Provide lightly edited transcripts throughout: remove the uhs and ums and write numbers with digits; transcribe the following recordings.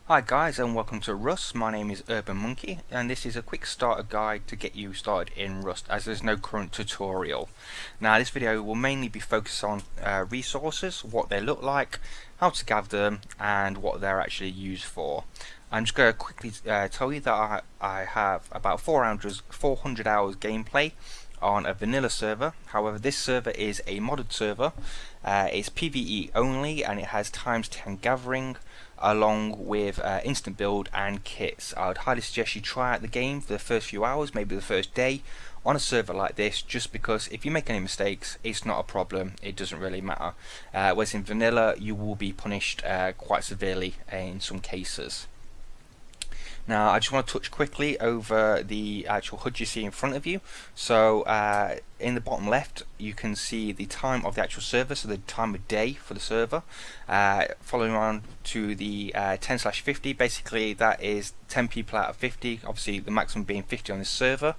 Hi guys and welcome to Rust. My name is Urban Monkey and this is a quick starter guide to get you started in Rust as there's no current tutorial. Now this video will mainly be focused on resources, what they look like, how to gather them and what they're actually used for. I'm just going to quickly tell you that I have about 400 hours gameplay on a vanilla server. However, this server is a modded server. It's PvE only and it has ×10 gathering along with instant build and kits. I would highly suggest you try out the game for the first few hours, maybe the first day on a server like this, just because if you make any mistakes it's not a problem, it doesn't really matter. Whereas in vanilla you will be punished quite severely in some cases. Now I just want to touch quickly over the actual HUD you see in front of you. So in the bottom left you can see the time of the actual server, so the time of day for the server. Following on to the 10/50, basically that is 10 people out of 50, obviously the maximum being 50 on this server.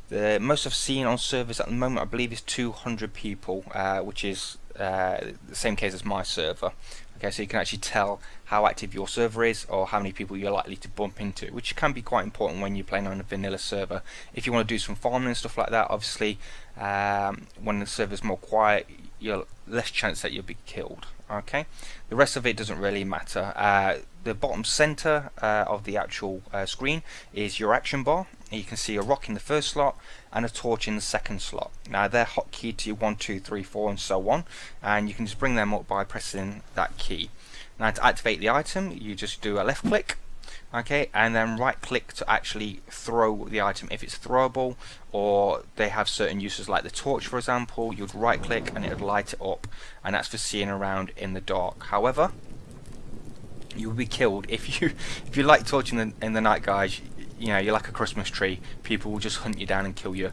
The most I've seen on servers at the moment I believe is 200 people, which is the same case as my server. Okay, so you can actually tell how active your server is or how many people you're likely to bump into, which can be quite important when you're playing on a vanilla server. If you want to do some farming and stuff like that, obviously when the server's more quiet you're less chance that you'll be killed. Okay, the rest of it doesn't really matter. The bottom center of the actual screen is your action bar. You can see a rock in the first slot and a torch in the second slot. Now they're hotkeyed to 1, 2, 3, 4 and so on, and you can just bring them up by pressing that key. Now to activate the item you just do a left click, okay, and then right click to actually throw the item if it's throwable, or they have certain uses like the torch for example. You'd right click and it would light it up, and that's for seeing around in the dark. However, you will be killed if you light torch in the night, guys. You know, you're like a Christmas tree. People will just hunt you down and kill you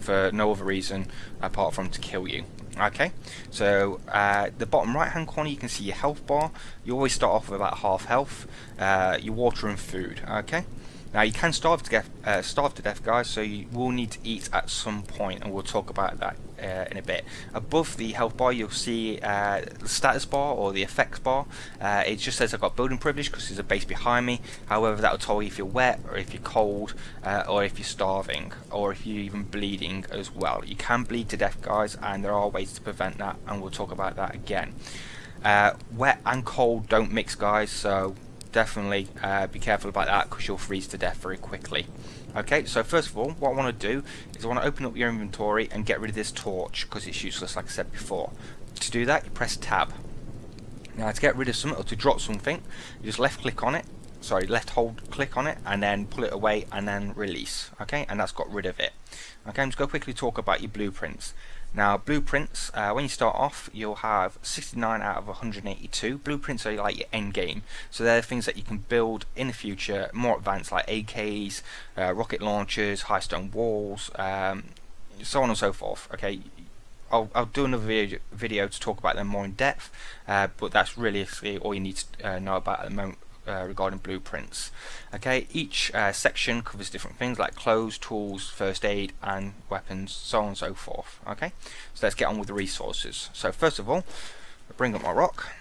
for no other reason apart from to kill you. Okay, so the bottom right hand corner you can see your health bar. You always start off with about half health, your water and food. Okay, now you can starve to death, guys, so you will need to eat at some point, and we'll talk about that in a bit. Above the health bar you'll see the status bar or the effects bar. It just says I've got building privilege because there's a base behind me. However, that will tell you if you're wet or if you're cold or if you're starving or if you're even bleeding as well. You can bleed to death, guys, and there are ways to prevent that, and we'll talk about that again. Wet and cold don't mix, guys, so definitely be careful about that because you'll freeze to death very quickly. Okay, so first of all, what I want to do is I want to open up your inventory and get rid of this torch because it's useless, like I said before. To do that, you press tab. Now to get rid of something or to drop something, you just left hold click on it and then pull it away and then release. Okay, and that's got rid of it. Okay, I'm just going to quickly talk about your blueprints. Now blueprints, when you start off you'll have 69 out of 182. Blueprints are like your end game, so they're things that you can build in the future, more advanced, like AKs, rocket launchers, high stone walls, so on and so forth. Okay, I'll do another video to talk about them more in depth, but that's really all you need to know about at the moment regarding blueprints. Okay, each section covers different things like clothes, tools, first aid and weapons, so on and so forth. Okay, so let's get on with the resources. So first of all, I'll bring up my rock.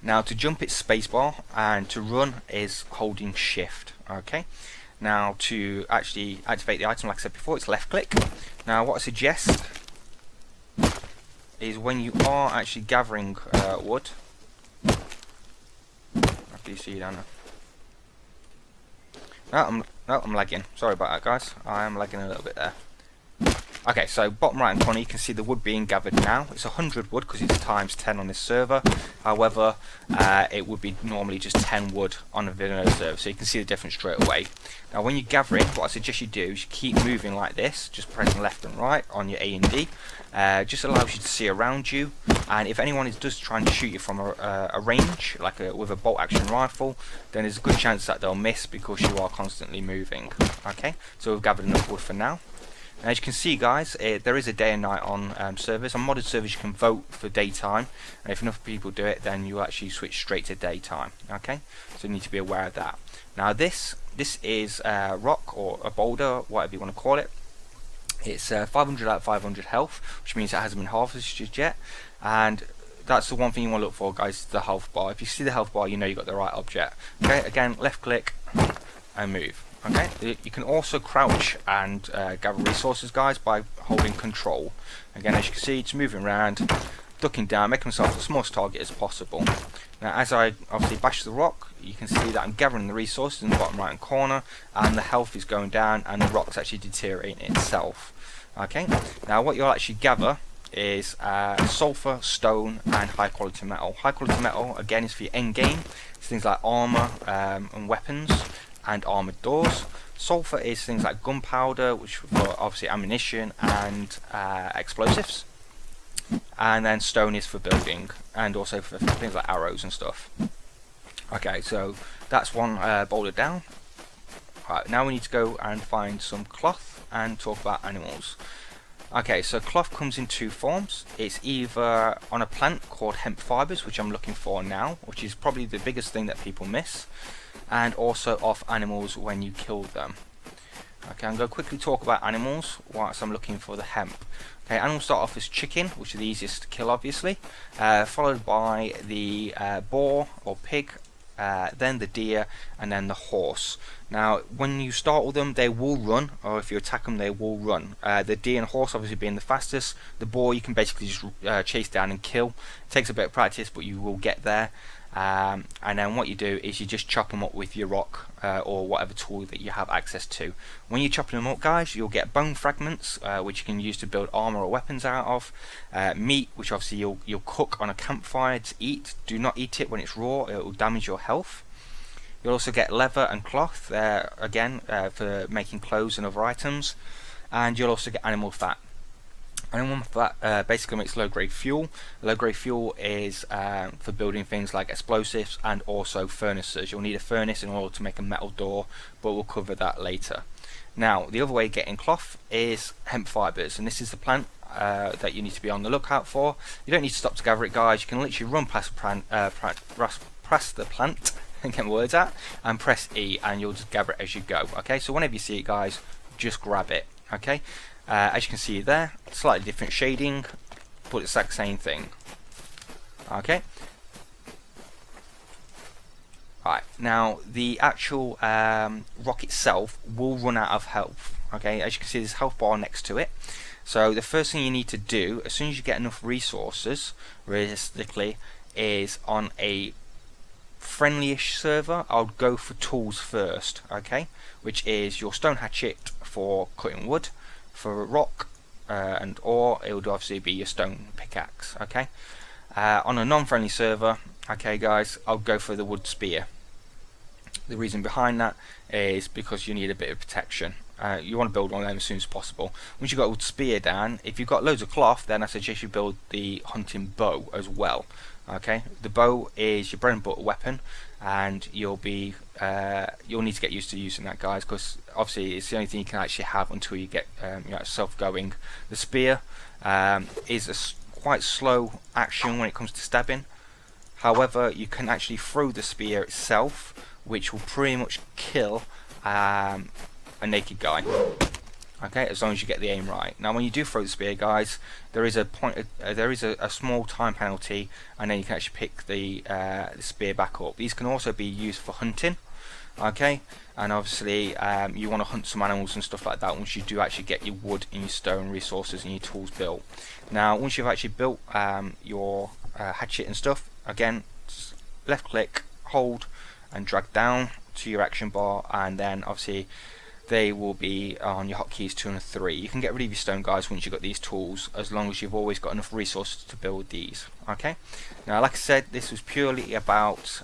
Now to jump it's spacebar, and to run is holding shift. Okay, now to actually activate the item, like I said before, it's left click. Now what I suggest is when you are actually gathering wood, you see down there. I'm lagging. Sorry about that, guys. I am lagging a little bit there. Okay, so bottom right hand corner you can see the wood being gathered now. It's 100 wood because it's ×10 on this server. However, it would be normally just 10 wood on a vanilla server, so you can see the difference straight away. Now when you're gathering, what I suggest you do is you keep moving like this, just pressing left and right on your A and D. Just allows you to see around you, and if anyone does try and shoot you from a range, like with a bolt action rifle, then there's a good chance that they'll miss because you are constantly moving. Okay, so we've gathered enough wood for now. And as you can see, guys, there is a day and night on servers. On modded servers you can vote for daytime, and if enough people do it then you actually switch straight to daytime. Okay, so you need to be aware of that. Now this is a rock or a boulder, whatever you want to call it. It's 500 out of 500 health, which means it hasn't been harvested yet, and that's the one thing you want to look for, guys, the health bar. If you see the health bar, you know you got the right object. Okay, again, left click and move. Okay, you can also crouch and gather resources, guys, by holding control. Again, as you can see, it's moving around, ducking down, making myself the smallest target as possible. Now, as I obviously bash the rock, you can see that I'm gathering the resources in the bottom right hand corner, and the health is going down, and the rock's actually deteriorating itself. Okay, now what you'll actually gather is sulfur, stone, and high quality metal. High quality metal, again, is for your end game. It's things like armor and weapons and armored doors. Sulfur is things like gunpowder, which for obviously ammunition and explosives. And then stone is for building, and also for things like arrows and stuff. Okay, so that's one boulder down. Right, now we need to go and find some cloth and talk about animals. Okay, so cloth comes in two forms. It's either on a plant called hemp fibers, which I'm looking for now, which is probably the biggest thing that people miss, and also off animals when you kill them. Okay, I'm going to quickly talk about animals whilst I'm looking for the hemp. Okay, animals start off as chicken, which are the easiest to kill, obviously, followed by the boar or pig, then the deer, and then the horse. Now, when you start with them, they will run, or if you attack them, they will run. The deer and horse obviously being the fastest. The boar you can basically just chase down and kill. It takes a bit of practice, but you will get there. And then what you do is you just chop them up with your rock or whatever tool that you have access to. When you're chopping them up, guys, you'll get bone fragments, which you can use to build armor or weapons out of. Meat, which obviously you'll cook on a campfire to eat. Do not eat it when it's raw; it will damage your health. You'll also get leather and cloth, again, for making clothes and other items. And you'll also get animal fat. Animal fat basically makes low-grade fuel. Low-grade fuel is for building things like explosives and also furnaces. You'll need a furnace in order to make a metal door, but we'll cover that later. Now, the other way of getting cloth is hemp fibers, and this is the plant that you need to be on the lookout for. You don't need to stop to gather it, guys. You can literally run past the plant and get my words out, and press E, and you'll just gather it as you go. Okay, so whenever you see it, guys, just grab it. Okay, as you can see there, slightly different shading, but it's the exact same thing. Okay. Right, now the actual rock itself will run out of health. Okay, as you can see, there's a health bar next to it. So the first thing you need to do, as soon as you get enough resources, realistically, is on a friendly-ish server, I'll go for tools first. Okay, which is your stone hatchet for cutting wood, for rock and ore, it would obviously be your stone pickaxe. Okay, on a non-friendly server, okay, guys, I'll go for the wood spear. The reason behind that is because you need a bit of protection. You want to build one of them as soon as possible. Once you've got a wood spear down, if you've got loads of cloth, then I suggest you build the hunting bow as well. Okay, the bow is your bread and butter weapon, and you'll need to get used to using that, guys, because obviously it's the only thing you can actually have until you get yourself going. The spear is a quite slow action when it comes to stabbing. However, you can actually throw the spear itself, which will pretty much kill a naked guy. Okay, as long as you get the aim right. Now, when you do throw the spear, guys, there is a small time penalty, and then you can actually pick the spear back up. These can also be used for hunting. Okay, and obviously you want to hunt some animals and stuff like that once you do actually get your wood and your stone resources and your tools built. Now, once you've actually built your hatchet and stuff, again, left click, hold, and drag down to your action bar, and then obviously they will be on your hotkeys 2 and 3. You can get rid of your stone, guys, once you've got these tools, as long as you've always got enough resources to build these. Okay, now like I said, this was purely about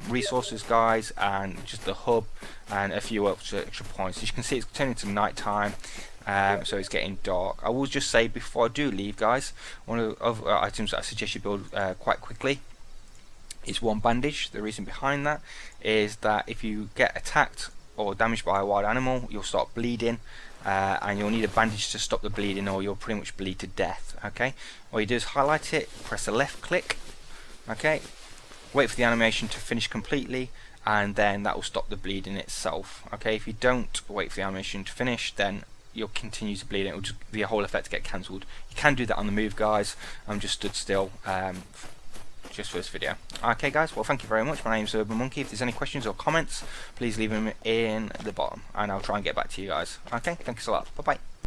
resources, guys, and just the hub and a few extra points. As you can see, it's turning to night time, so it's getting dark. I will just say before I do leave, guys, one of the other items that I suggest you build quite quickly is one bandage. The reason behind that is that if you get attacked or damaged by a wild animal, you'll start bleeding, and you'll need a bandage to stop the bleeding, or you'll pretty much bleed to death. Okay, all you do is highlight it, press the left click, okay, wait for the animation to finish completely, and then that will stop the bleeding itself. Okay, if you don't wait for the animation to finish, then you'll continue to bleed, and it will just the whole effect get cancelled. You can do that on the move, guys. I'm just stood still just for this video. Okay guys, well thank you very much. My name's Urban Monkey. If there's any questions or comments, please leave them in the bottom and I'll try and get back to you guys. Okay, thanks a lot. Bye bye.